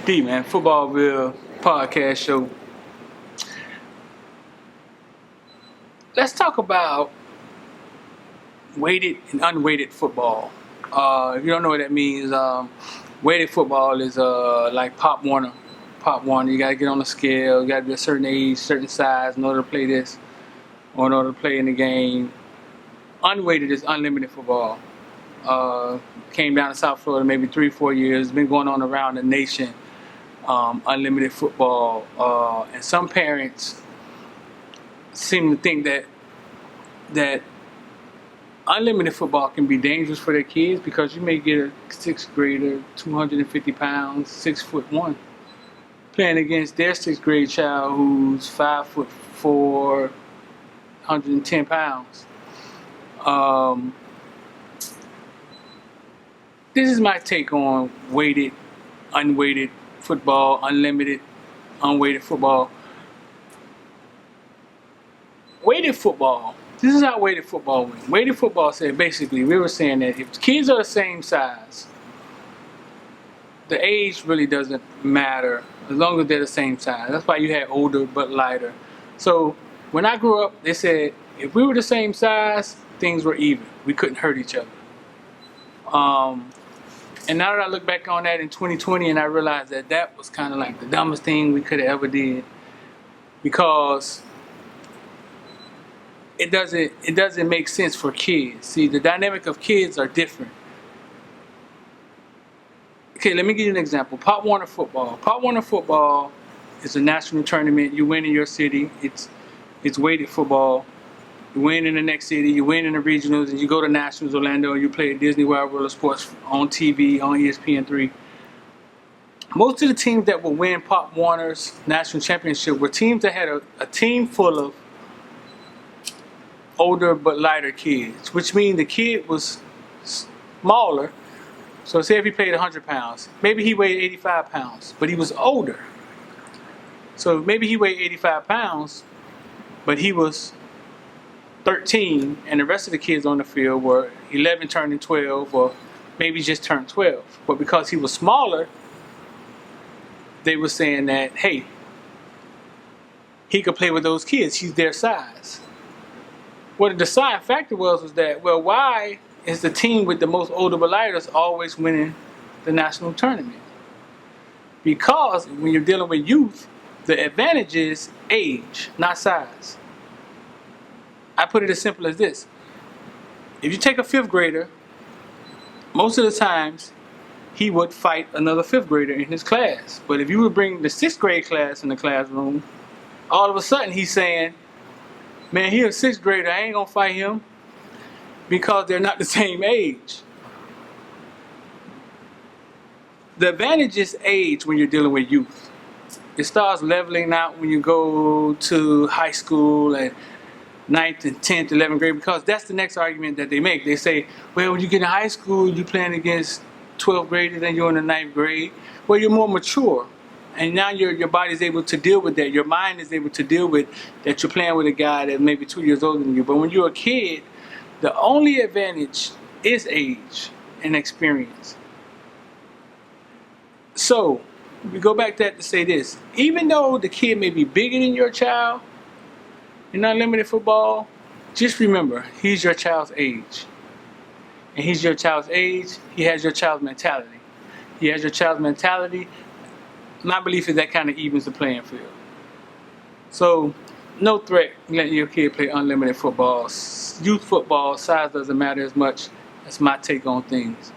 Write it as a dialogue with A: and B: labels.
A: D, man, Footballville Podcast Show. Let's talk about weighted and unweighted football. If you don't know what that means, weighted football is like Pop Warner. Pop Warner, you gotta get on the scale, you gotta be a certain age, certain size in order to play this, or in order to play in the game. Unweighted is unlimited football. Came down to South Florida maybe 3-4 years, been going on around the nation. Unlimited football, and some parents seem to think that unlimited football can be dangerous for their kids because you may get a 6th grader, 250 pounds, 6'1", playing against their 6th grade child who's 5'4", 110 pounds. This is my take on weighted, unweighted football, unlimited, unweighted football. Weighted football. This is how weighted football went. Weighted football said basically, we were saying that if kids are the same size, the age really doesn't matter as long as they're the same size. That's why you had older but lighter. So when I grew up, they said if we were the same size, things were even. We couldn't hurt each other. And now that I look back on that in 2020 and I realize that was kind of like the dumbest thing we could have ever did, because it doesn't make sense for kids. See, the dynamic of kids are different. Okay, let me give you an example. Pop Warner football. Pop Warner football is a national tournament. You win in your city. It's weighted football. You win in the next city, you win in the regionals, and you go to Nationals Orlando, and you play at Disney World of Sports on TV, on ESPN3. Most of the teams that will win Pop Warner's national championship were teams that had a team full of older but lighter kids, which means the kid was smaller. So say if he played 100 pounds, maybe he weighed 85 pounds, but he was older. So maybe he weighed 85 pounds, but he was 13, and the rest of the kids on the field were 11 turning 12, or maybe just turned 12. But because he was smaller, they were saying that, hey, he could play with those kids. He's their size. What the deciding factor was that, well, why is the team with the most older but lighters always winning the national tournament? Because when you're dealing with youth, the advantage is age, not size. I put it as simple as this. If you take a 5th grader, most of the times he would fight another 5th grader in his class. But if you would bring the 6th grade class in the classroom, all of a sudden he's saying, man, he's a 6th grader, I ain't gonna fight him, because they're not the same age. The advantage is age when you're dealing with youth. It starts leveling out when you go to high school and 9th and 10th, 11th grade, because that's the next argument that they make. They say, well, when you get in high school, you're playing against 12th graders and you're in the 9th grade. Well, you're more mature. And now your body's able to deal with that. Your mind is able to deal with that you're playing with a guy that's maybe 2 years older than you. But when you're a kid, the only advantage is age and experience. So, we go back to that to say this. Even though the kid may be bigger than your child, in unlimited football, just remember, he's your child's age. And he's your child's age, he has your child's mentality. He has your child's mentality. My belief is that kind of evens the playing field. So, no threat letting your kid play unlimited football. Youth football, size doesn't matter as much. That's my take on things.